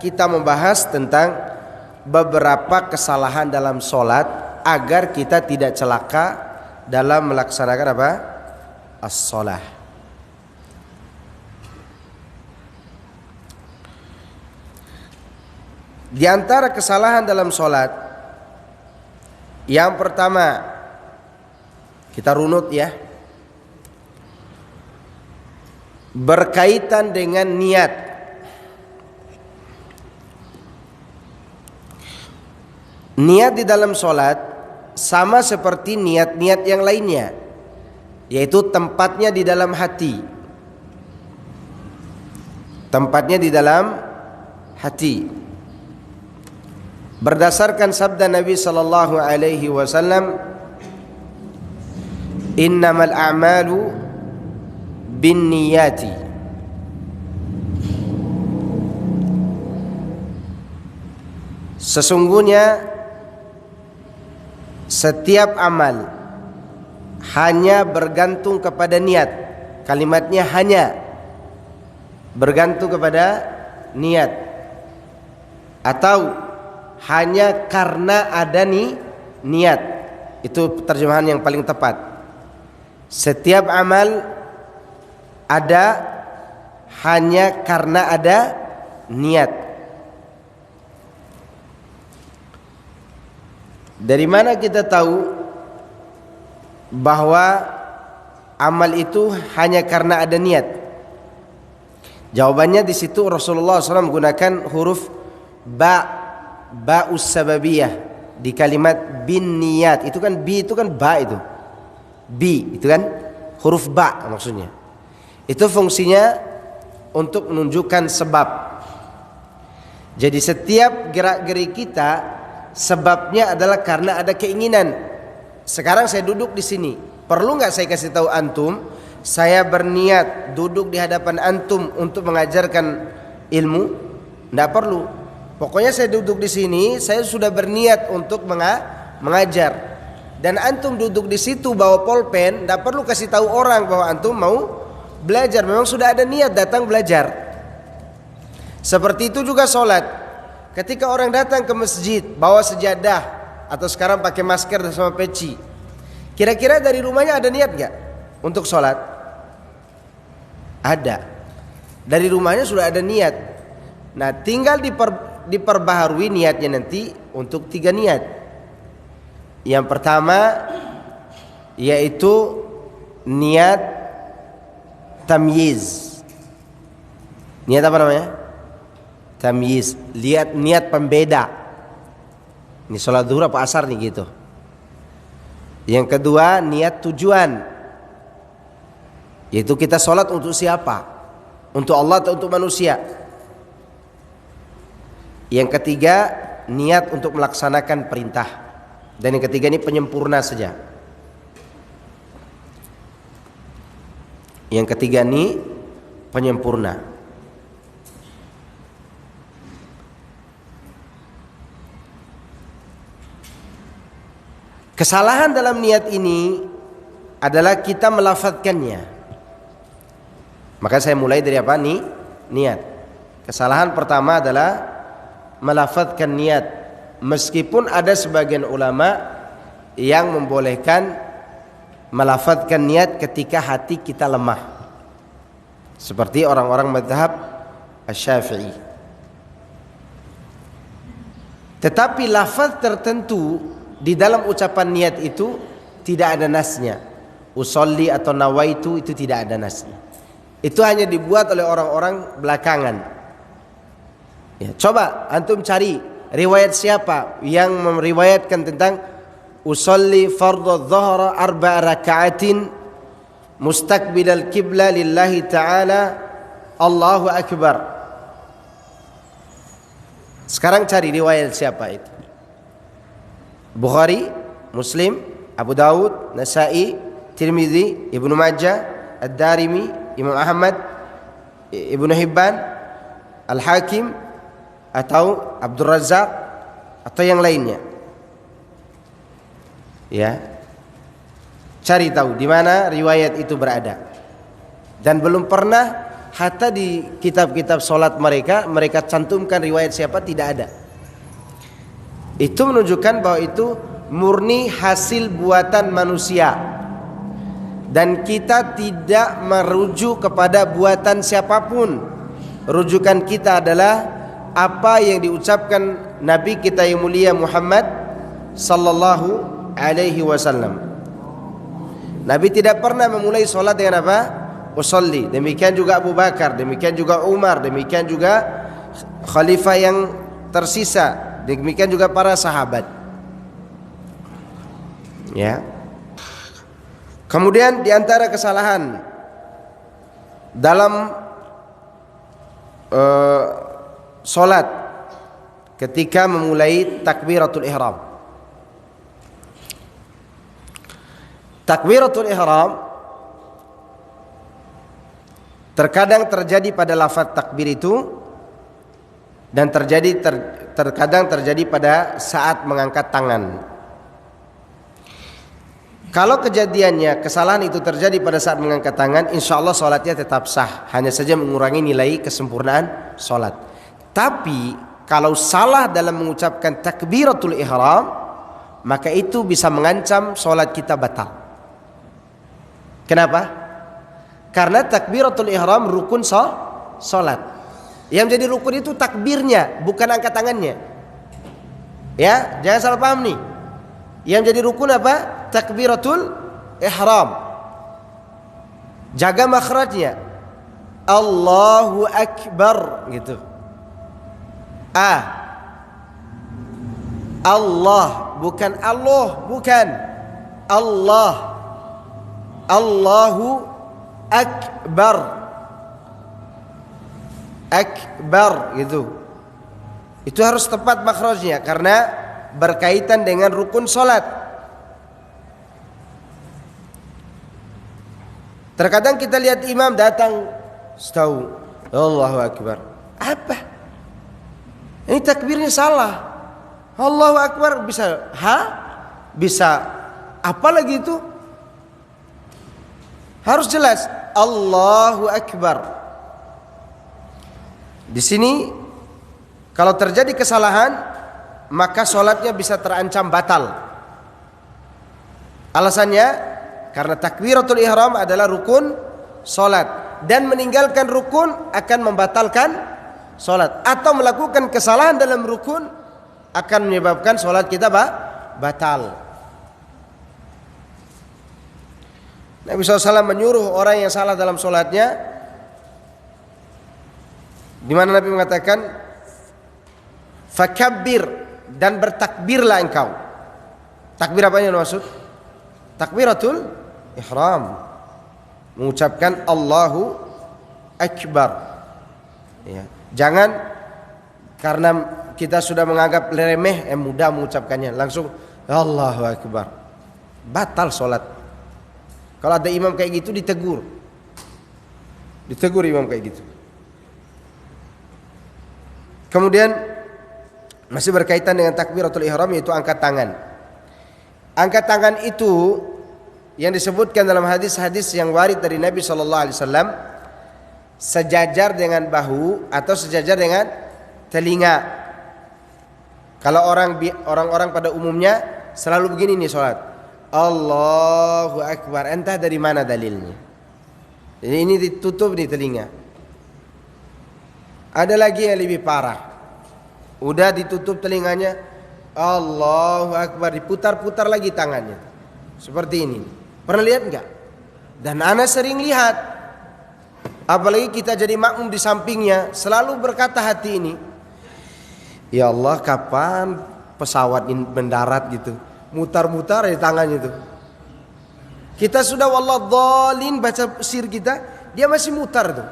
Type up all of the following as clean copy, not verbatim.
kita membahas tentang beberapa kesalahan dalam sholat agar kita tidak celaka dalam melaksanakan apa? As-sholah. Di antara kesalahan dalam sholat, yang pertama, kita runut ya, berkaitan dengan niat. Niat di dalam sholat sama seperti niat-niat yang lainnya, yaitu tempatnya di dalam hati. Tempatnya di dalam hati. Berdasarkan sabda Nabi sallallahu alaihi wasallam, innamal a'malu binniyati. Sesungguhnya setiap amal hanya bergantung kepada niat. Kalimatnya hanya bergantung kepada niat, atau hanya karena ada niat. Itu terjemahan yang paling tepat. Setiap amal ada hanya karena ada niat. Dari mana kita tahu bahwa amal itu hanya karena ada niat? Jawabannya di situ Rasulullah SAW menggunakan huruf ba'us sababiyah di kalimat bin niyat. Itu kan bi, itu kan ba, itu bi, itu kan huruf ba maksudnya. Itu fungsinya untuk menunjukkan sebab. Jadi setiap gerak-gerik kita sebabnya adalah karena ada keinginan. Sekarang saya duduk di sini, perlu nggak saya kasih tahu antum? Saya berniat duduk di hadapan antum untuk mengajarkan ilmu? Nggak perlu. Pokoknya saya duduk di sini, saya sudah berniat untuk mengajar. Dan antum duduk di situ bawa pulpen, nggak perlu kasih tahu orang bahwa antum mau belajar. Memang sudah ada niat datang belajar. Seperti itu juga sholat. Ketika orang datang ke masjid bawa sejadah, atau sekarang pakai masker dan sama peci, kira-kira dari rumahnya ada niat gak untuk sholat? Ada. Dari rumahnya sudah ada niat. Nah, tinggal diperbaharui niatnya nanti untuk 3 niat. Yang pertama yaitu niat tamyiz. Niat apa namanya? Tamyiz. Niat pembeda. Ini sholat zuhur apa asar nih gitu. Yang kedua niat tujuan, yaitu kita sholat untuk siapa? Untuk Allah atau untuk manusia? Yang ketiga niat untuk melaksanakan perintah. Dan yang ketiga ini penyempurna saja. Yang ketiga ini penyempurna. Kesalahan dalam niat ini adalah kita melafadzkannya. Maka saya mulai dari apa nih? Niat. Kesalahan pertama adalah melafadzkan niat. Meskipun ada sebagian ulama yang membolehkan melafadzkan niat ketika hati kita lemah, seperti orang-orang mazhab Asy-Syafi'i. Tetapi lafaz tertentu di dalam ucapan niat itu tidak ada nasnya. Usolli atau nawaitu itu tidak ada nasnya. Itu hanya dibuat oleh orang-orang belakangan. Ya, coba antum cari riwayat siapa yang meriwayatkan tentang usolli fardhu dhuhra 4 raka'atin mustaqbilal qibla lillahi ta'ala Allahu akbar. Sekarang cari riwayat siapa itu. Bukhari, Muslim, Abu Dawud, Nasa'i, Tirmidzi, Ibnu Majah, Ad-Darimi, Imam Ahmad, Ibnu Hibban, Al-Hakim, atau Abdul Razzaq, atau yang lainnya. Ya, cari tahu di mana riwayat itu berada. Dan belum pernah hatta di kitab-kitab sholat mereka cantumkan riwayat siapa, tidak ada. Itu menunjukkan bahwa itu murni hasil buatan manusia, dan kita tidak merujuk kepada buatan siapapun. Rujukan kita adalah apa yang diucapkan Nabi kita yang mulia Muhammad sallallahu alaihi wasallam. Nabi tidak pernah memulai sholat dengan apa? Usolli. Demikian juga Abu Bakar, demikian juga Umar, demikian juga khalifah yang tersisa, demikian juga para sahabat. Ya. Kemudian di antara kesalahan dalam sholat ketika memulai takbiratul ihram. Takbiratul ihram terkadang terjadi pada lafaz takbir itu, dan terkadang terjadi pada saat mengangkat tangan. Kalau kejadiannya kesalahan itu terjadi pada saat mengangkat tangan, insya Allah sholatnya tetap sah, hanya saja mengurangi nilai kesempurnaan sholat. Tapi kalau salah dalam mengucapkan takbiratul ihram, maka itu bisa mengancam sholat kita batal. Kenapa? Karena takbiratul ihram rukun sholat. Yang jadi rukun itu takbirnya, bukan angkat tangannya. Ya, jangan salah paham nih. Yang jadi rukun apa? Takbiratul ihram. Jaga makhrajnya. Allahu Akbar gitu. Allah, bukan Allah, bukan Allah. Allahu Akbar. Akbar gitu. Itu harus tepat makhrajnya karena berkaitan dengan rukun salat. Terkadang kita lihat imam datang tahu Allahu Akbar. Apa? Ini takbirnya salah. Allahu Akbar bisa bisa apa lagi itu? Harus jelas Allahu Akbar. Di sini kalau terjadi kesalahan, maka sholatnya bisa terancam batal. Alasannya karena takbiratul ihram adalah rukun sholat, dan meninggalkan rukun akan membatalkan sholat, atau melakukan kesalahan dalam rukun akan menyebabkan sholat kita batal. Nabi SAW menyuruh orang yang salah dalam sholatnya, di mana Nabi mengatakan fakabbir, dan bertakbirlah engkau. Takbir apa yang maksud? Takbiratul ihram, mengucapkan Allahu Akbar. Ya. Jangan karena kita sudah menganggap remeh, mudah mengucapkannya, langsung Allahu Akbar, batal sholat. Kalau ada imam kayak gitu ditegur imam kayak gitu. Kemudian masih berkaitan dengan takbiratul ihram, yaitu angkat tangan. Angkat tangan itu yang disebutkan dalam hadis-hadis yang warid dari Nabi SAW, sejajar dengan bahu atau sejajar dengan telinga. Kalau orang-orang pada umumnya selalu begini nih sholat, Allahu Akbar. Entah dari mana dalilnya. Jadi ini ditutup di telinga. Ada lagi yang lebih parah. Udah ditutup telinganya, Allahu Akbar, diputar-putar lagi tangannya. Seperti ini. Pernah lihat enggak? Dan ana sering lihat. Apalagi kita jadi makmum di sampingnya, selalu berkata hati ini, ya Allah, kapan pesawat ini mendarat gitu? Mutar-mutar di tangannya itu. Kita sudah walladhdallin baca sir kita, dia masih mutar tuh.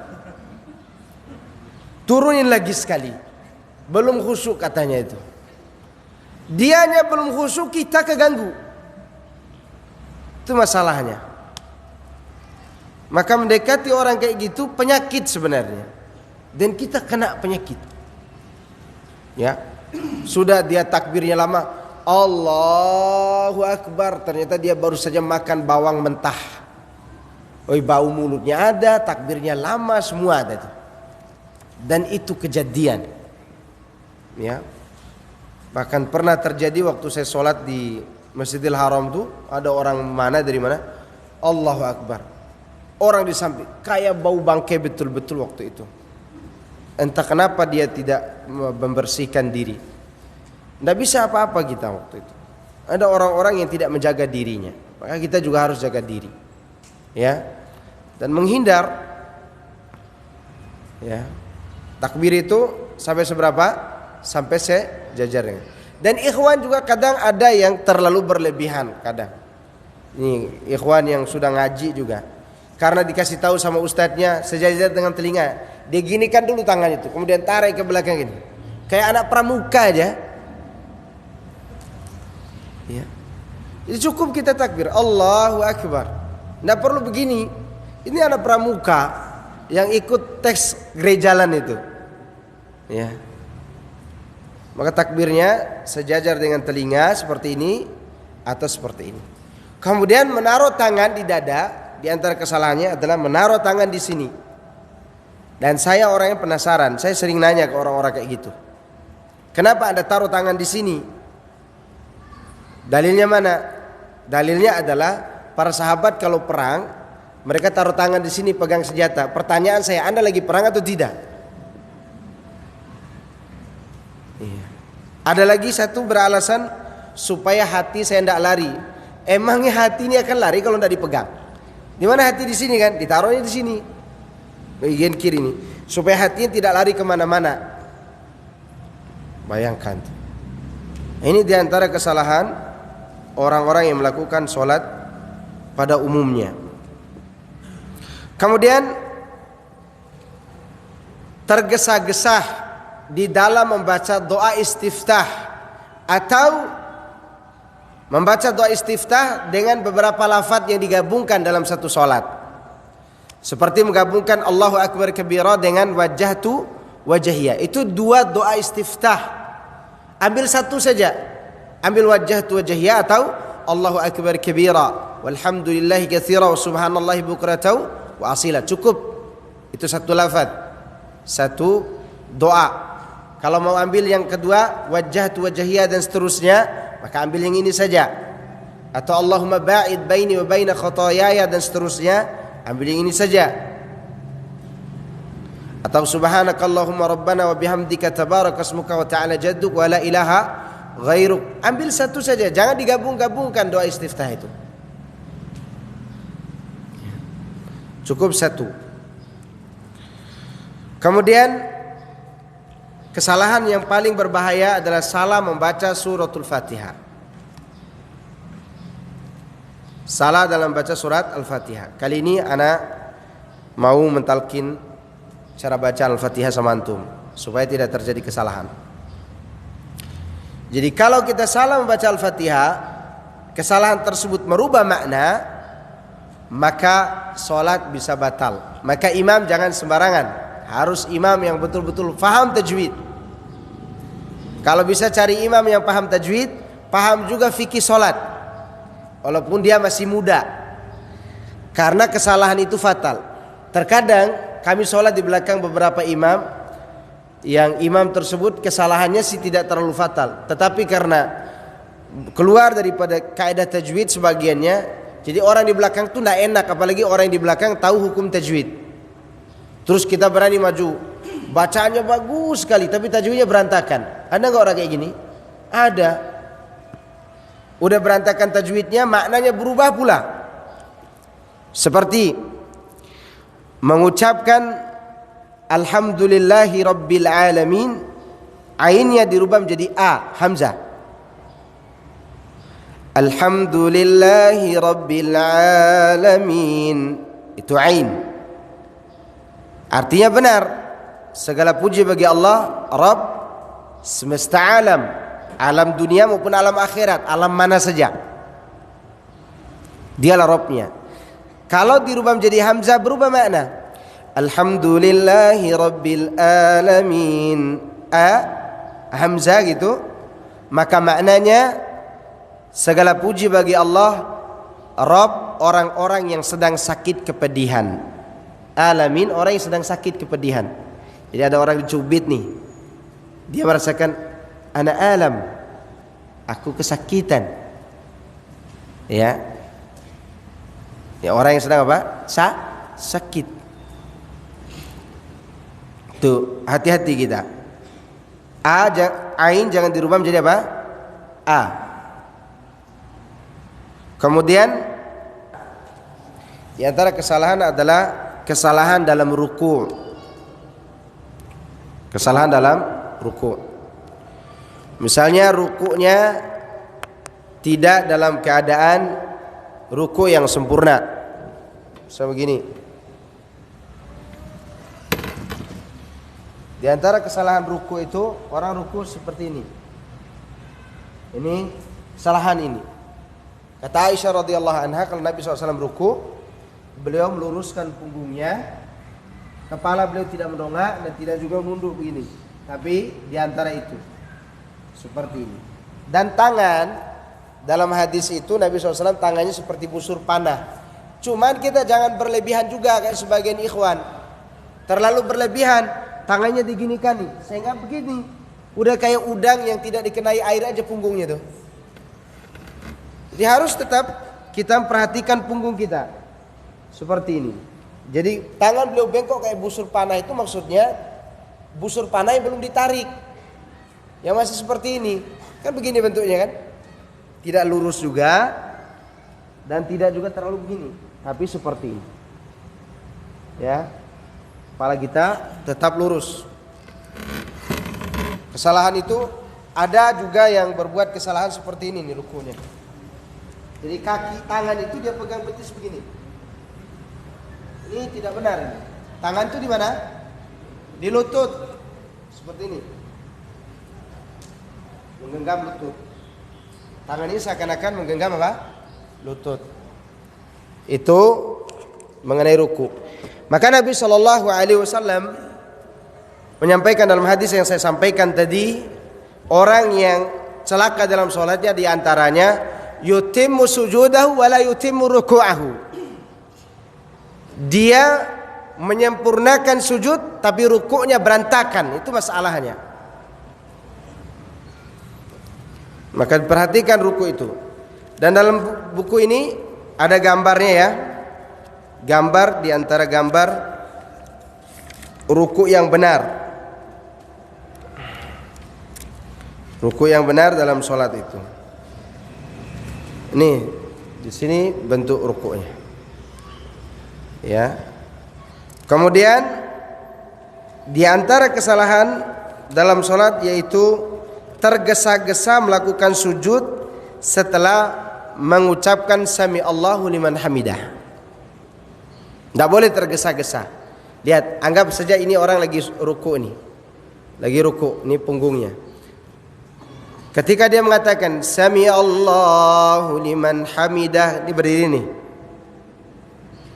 Turunin lagi sekali. Belum khusyuk katanya itu. Dianya belum khusyuk, kita keganggu. Itu masalahnya. Maka mendekati orang kayak gitu penyakit sebenarnya. Dan kita kena penyakit. Ya. Sudah dia takbirnya lama, Allahu Akbar, ternyata dia baru saja makan bawang mentah. Oh, bau mulutnya ada, takbirnya lama, semua ada itu. Dan itu kejadian. Ya. Bahkan pernah terjadi waktu saya sholat di Masjidil Haram tuh, ada orang dari mana? Allahu Akbar. Orang di samping kayak bau bangkai betul-betul waktu itu. Entah kenapa dia tidak membersihkan diri. Tidak bisa apa-apa kita waktu itu. Ada orang-orang yang tidak menjaga dirinya. Maka kita juga harus jaga diri. Ya. Dan menghindar. Ya. Takbir itu sampai seberapa? Sampai sejajarnya. Dan ikhwan juga kadang ada yang terlalu berlebihan kadang. Ini ikhwan yang sudah ngaji juga. Karena dikasih tahu sama ustadznya sejajar dengan telinga, dia ginikan dulu tangan itu, kemudian tarik ke belakang ini, kayak anak pramuka aja. Ya. Jadi cukup kita takbir, Allahu Akbar. Tidak perlu begini. Ini anak pramuka yang ikut tes gerejalan itu. Ya. Maka takbirnya sejajar dengan telinga seperti ini atau seperti ini. Kemudian menaruh tangan di dada. Di antara kesalahannya adalah menaruh tangan di sini. Dan saya orang yang penasaran, saya sering nanya ke orang-orang kayak gitu. Kenapa Anda taruh tangan di sini? Dalilnya mana? Dalilnya adalah para sahabat kalau perang, mereka taruh tangan di sini pegang senjata. Pertanyaan saya, Anda lagi perang atau tidak? Iya. Ada lagi satu beralasan supaya hati saya tidak lari. Emangnya hati ini akan lari kalau tidak dipegang? Di mana hati di sini kan? Ditaruhnya di sini, bagian kiri ini, supaya hatinya tidak lari kemana-mana. Bayangkan. Ini diantara kesalahan orang-orang yang melakukan sholat pada umumnya. Kemudian tergesa-gesa di dalam membaca doa istiftah atau membaca doa istiftah dengan beberapa lafaz yang digabungkan dalam satu solat. Seperti menggabungkan Allahu Akbar kabira dengan wajjahtu wajhiyya. Itu dua doa istiftah. Ambil satu saja. Ambil wajjahtu wajhiyya atau Allahu Akbar kabira walhamdulillahi katsira wa subhanallahi bukratan wa asila. Cukup. Itu satu lafaz. Satu doa. Kalau mau ambil yang kedua wajjahtu wajhiyya dan seterusnya, maka ambil yang ini saja. Atau Allahumma ba'id baini wa baina khotoyaya dan seterusnya, ambil yang ini saja. Atau subhanakallahumma rabbana wa bihamdika tabarakasmuka wa ta'ala jadduk wa la ilaha ghairuk. Ambil satu saja, jangan digabung-gabungkan doa istiftah itu. Cukup satu. Kemudian kesalahan yang paling berbahaya adalah salah membaca suratul Fatihah. Salah dalam baca surat Al-Fatihah. Kali ini anak mau mentalkin cara baca Al-Fatihah sama antum supaya tidak terjadi kesalahan. Jadi kalau kita salah membaca Al-Fatihah, kesalahan tersebut merubah makna, maka solat bisa batal. Maka imam jangan sembarangan, harus imam yang betul-betul faham tajwid. Kalau bisa cari imam yang paham tajwid, paham juga fikih solat, walaupun dia masih muda. Karena kesalahan itu fatal. Terkadang kami solat di belakang beberapa imam, yang imam tersebut kesalahannya sih tidak terlalu fatal, tetapi karena keluar daripada kaidah tajwid sebagiannya, jadi orang di belakang tuh tidak enak, apalagi orang yang di belakang tahu hukum tajwid. Terus kita berani maju, bacaannya bagus sekali tapi tajwidnya berantakan. Ada nggak orang kayak gini? Ada. Udah berantakan tajwidnya, maknanya berubah pula. Seperti mengucapkan alhamdulillahi rabbil alamin, ainnya dirubah menjadi a, hamzah. Alhamdulillahi rabbil alamin, itu ain. Artinya benar, segala puji bagi Allah, Rabb semesta alam, alam dunia maupun alam akhirat, alam mana saja, dialah Rabbnya. Kalau dirubah menjadi hamzah berubah makna. Alhamdulillahi rabbil alamin, a, hamzah gitu, maka maknanya segala puji bagi Allah, Rabb orang-orang yang sedang sakit kepedihan. Alamin, orang yang sedang sakit kepedihan. Jadi ada orang dicubit nih, dia merasakan ana alam, aku kesakitan. Ya, orang yang sedang apa? Sakit. Tuh, hati-hati kita. Ain jangan dirubah menjadi apa? A. Kemudian di antara kesalahan adalah kesalahan dalam ruku'. Kesalahan dalam ruku'. Misalnya ruku'nya tidak dalam keadaan ruku' yang sempurna. Misalnya begini. Di antara kesalahan ruku' itu, orang ruku' seperti ini. Ini kesalahan ini. Kata Aisyah radhiyallahu anha, kalau Nabi SAW ruku', beliau meluruskan punggungnya, kepala beliau tidak mendongak dan tidak juga menunduk begini, tapi di antara itu seperti ini. Dan tangan, dalam hadis itu Nabi SAW tangannya seperti busur panah. Cuman kita jangan berlebihan juga kayak sebagian ikhwan, terlalu berlebihan, tangannya diginikan nih, sehingga begini, udah kayak udang yang tidak dikenai air aja punggungnya tuh. Jadi harus tetap kita memperhatikan punggung kita seperti ini. Jadi tangan beliau bengkok kayak busur panah, itu maksudnya busur panah yang belum ditarik, yang masih seperti ini. Kan begini bentuknya kan, tidak lurus juga dan tidak juga terlalu begini, tapi seperti ini. Ya, kepala kita tetap lurus. Kesalahan itu ada juga yang berbuat kesalahan seperti ini nih rukunya. Jadi kaki tangan itu dia pegang betis begini. Ini tidak benar ini. Tangan itu di mana? Di lutut. Seperti ini. Menggenggam lutut. Tangan ini seakan-akan menggenggam apa? Lutut. Itu mengenai ruku. Maka Nabi SAW menyampaikan dalam hadis yang saya sampaikan tadi, orang yang celaka dalam sholatnya diantaranya yutimmu sujudahu wa la yutimmu ruku'ahu. Dia menyempurnakan sujud tapi rukuknya berantakan, itu masalahnya. Maka perhatikan ruku itu. Dan dalam buku ini ada gambarnya ya. Gambar di antara gambar ruku yang benar. Ruku yang benar dalam sholat itu. Ini di sini bentuk rukuknya. Ya. Kemudian di antara kesalahan dalam sholat yaitu tergesa-gesa melakukan sujud setelah mengucapkan sami Allahu liman hamidah. Tidak boleh tergesa-gesa. Lihat, anggap saja ini orang lagi ruku nih. Lagi ruku, ini punggungnya. Ketika dia mengatakan sami Allahu liman hamidah, dia berdiri nih.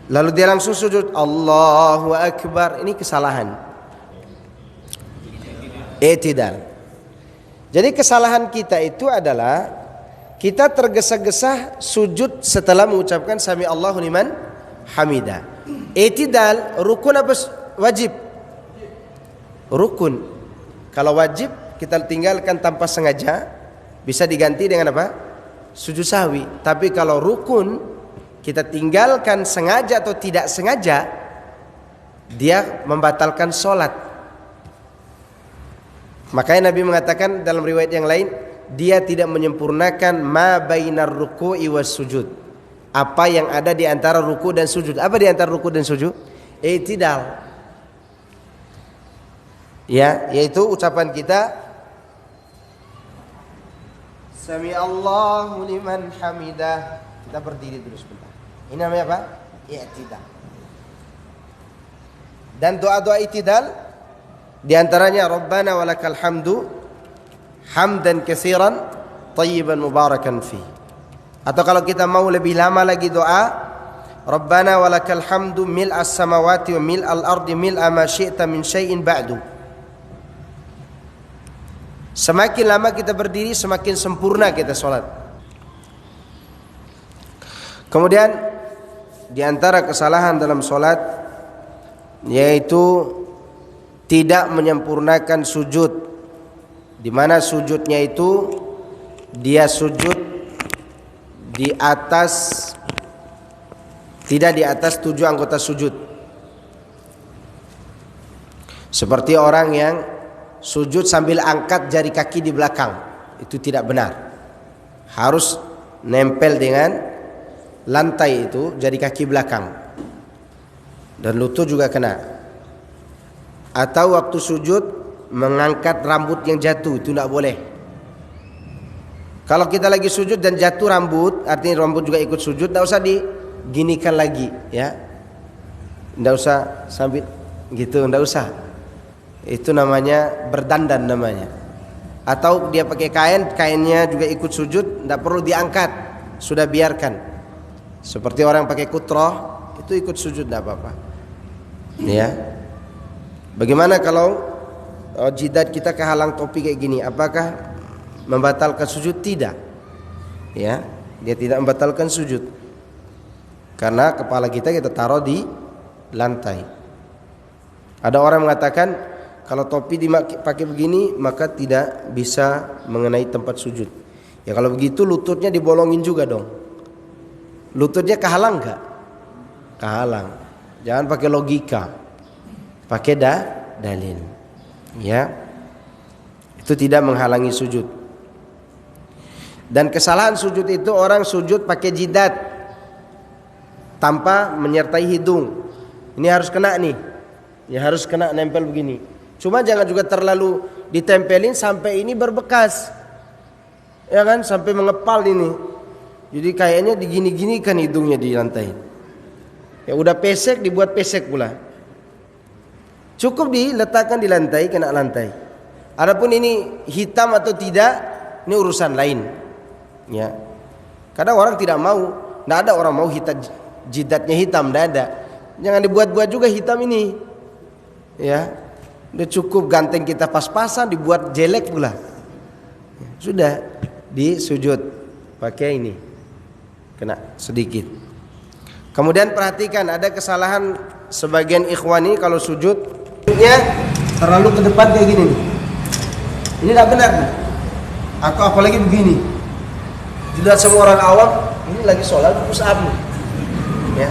Lalu dia langsung sujud, Allahu akbar. Ini kesalahan. I'tidal. Jadi kesalahan kita itu adalah kita tergesa-gesa sujud setelah mengucapkan sami Allahu liman hamidah. I'tidal rukun apa wajib? Rukun. Kalau wajib kita tinggalkan tanpa sengaja, bisa diganti dengan apa? Sujud sahwi. Tapi kalau rukun kita tinggalkan sengaja atau tidak sengaja, dia membatalkan sholat. Makanya Nabi mengatakan dalam riwayat yang lain, dia tidak menyempurnakan ma bainar ruku'i was sujud. Apa yang ada di antara ruku dan sujud? Apa di antara ruku dan sujud? I'tidal. Ya, yaitu ucapan kita Sami Allahu liman hamidah. Kita berdiri dulu sebentar. Ini namanya apa? I'tidal. Dan doa-doa i'tidal di antaranya Rabbana walakal hamdu hamdan katsiran thayyiban mubarakan fi. Atau kalau kita mau lebih lama lagi doa Rabbana walakal hamdu mil'as samawati wa mil'al ardi mil'a ma syi'ta min syai'in ba'du. Semakin lama kita berdiri, semakin sempurna kita sholat. Kemudian di antara kesalahan dalam solat yaitu tidak menyempurnakan sujud, di mana sujudnya itu dia sujud di atas, tidak di atas 7 anggota sujud. Seperti orang yang sujud sambil angkat jari kaki di belakang, itu tidak benar. Harus nempel dengan lantai itu jari kaki belakang, dan lutut juga kena. Atau waktu sujud mengangkat rambut yang jatuh, itu tidak boleh. Kalau kita lagi sujud dan jatuh rambut, artinya rambut juga ikut sujud, tidak usah diginikan lagi, ya. Tidak usah sambil gitu, tidak usah. Itu namanya berdandan namanya. Atau dia pakai kain, kainnya juga ikut sujud, tidak perlu diangkat, sudah biarkan. Seperti orang pakai kutroh, itu ikut sujud, tidak apa-apa. Ya. Bagaimana kalau jidat kita kehalang topi kayak gini? Apakah membatalkan sujud? Tidak. Ya, dia tidak membatalkan sujud. Karena kepala kita taruh di lantai. Ada orang mengatakan kalau topi dipakai begini maka tidak bisa mengenai tempat sujud. Ya kalau begitu lututnya dibolongin juga dong. Lututnya kehalang enggak? Kehalang. Jangan pakai logika. Pakai dalil, ya. Itu tidak menghalangi sujud. Dan kesalahan sujud itu orang sujud pakai jidat tanpa menyertai hidung. Ini harus kena nih, ya harus kena nempel begini. Cuma jangan juga terlalu ditempelin sampai ini berbekas, ya kan, sampai mengepal ini. Jadi kayaknya digini-gini kan hidungnya di lantai. Ya udah pesek dibuat pesek pula. Cukup diletakkan di lantai, kena lantai. Adapun ini hitam atau tidak, ini urusan lain. Ya. Kadang orang tidak mau, tidak ada orang mau jidatnya hitam, tidak ada. Jangan dibuat-buat juga hitam ini. Ya. Udah cukup ganteng kita pas-pasan, dibuat jelek pula. Sudah disujud pakai ini. Kena sedikit. Kemudian perhatikan ada kesalahan sebagian ikhwani kalau sujud terlalu ke depan kayak gini nih. Ini tidak benar nih. Atau apalagi begini. Dilihat semua orang awam, ini lagi sholat push up nih. Ya.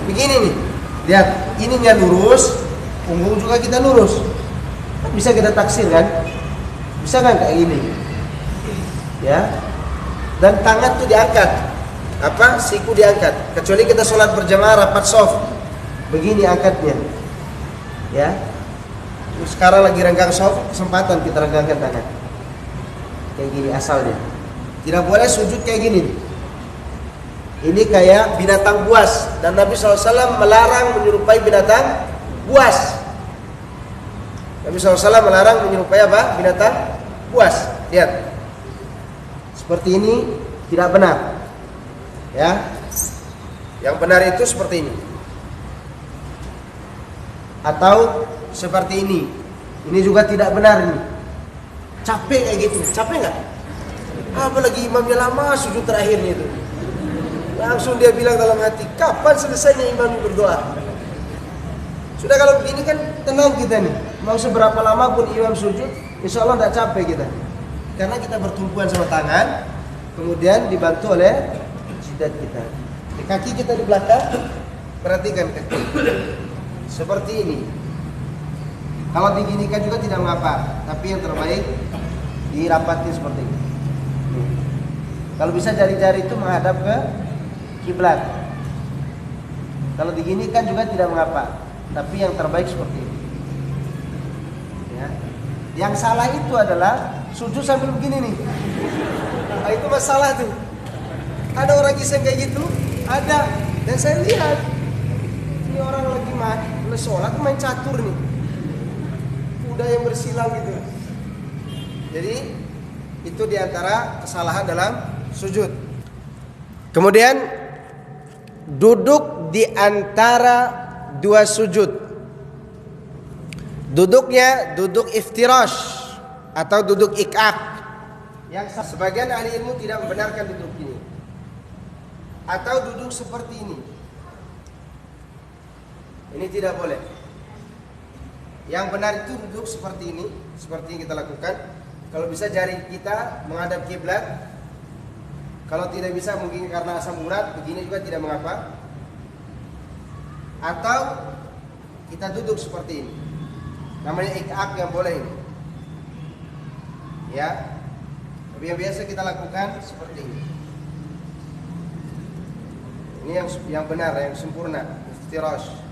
Begini nih. Lihat, ininya lurus, punggung juga kita lurus. Kan bisa kita taksir kan? Bisa kan kayak gini. Ya. Dan tangan tuh diangkat. Siku diangkat. Kecuali kita sholat berjamaah rapat soft. Begini angkatnya. Ya, sekarang lagi renggang soft, kesempatan kita renggangkan tangan kayak gini asalnya. Tidak boleh sujud kayak gini. Ini kayak binatang buas, dan Nabi SAW melarang menyerupai binatang buas. Nabi SAW melarang menyerupai apa? Binatang buas. Lihat, seperti ini tidak benar. Ya, yang benar itu seperti ini. Atau seperti ini. Ini juga tidak benar ini. Capek kayak gitu. Capek nggak? Apalagi imamnya lama sujud terakhirnya itu. Langsung dia bilang dalam hati, kapan selesainya imam berdoa? Sudah kalau begini kan tenang kita nih. Mau seberapa lama pun imam sujud, insya Allah tidak capek kita. Karena kita bertumpuan sama tangan, kemudian dibantu oleh jidat kita. Kaki kita di belakang, perhatikan kaki. Seperti ini. Kalau diginikan juga tidak mengapa, tapi yang terbaik dirapatin seperti ini. Kalau bisa jari-jari itu menghadap ke kiblat. Kalau diginikan juga tidak mengapa, tapi yang terbaik seperti ini. Ya. Yang salah itu adalah sujud sambil begini nih. Nah, itu masalah tuh. Ada orang iseng kayak gitu, ada. Dan saya lihat ini orang lagi sholat main catur nih. Udah yang bersilang gitu. Jadi itu diantara kesalahan dalam sujud. Kemudian duduk di antara dua sujud. Duduknya duduk iftirash atau duduk ik'ab. Yang sebagian ahli ilmu tidak membenarkan duduk ini. Atau duduk seperti ini. Ini tidak boleh. Yang benar itu duduk seperti ini, seperti yang kita lakukan. Kalau bisa jari kita menghadap kiblat. Kalau tidak bisa mungkin karena asam urat, begini juga tidak mengapa. Atau kita duduk seperti ini. Namanya ik'aq yang boleh ini. Ya. Tapi yang biasa kita lakukan seperti ini. Ini yang benar, yang sempurna, iftirash.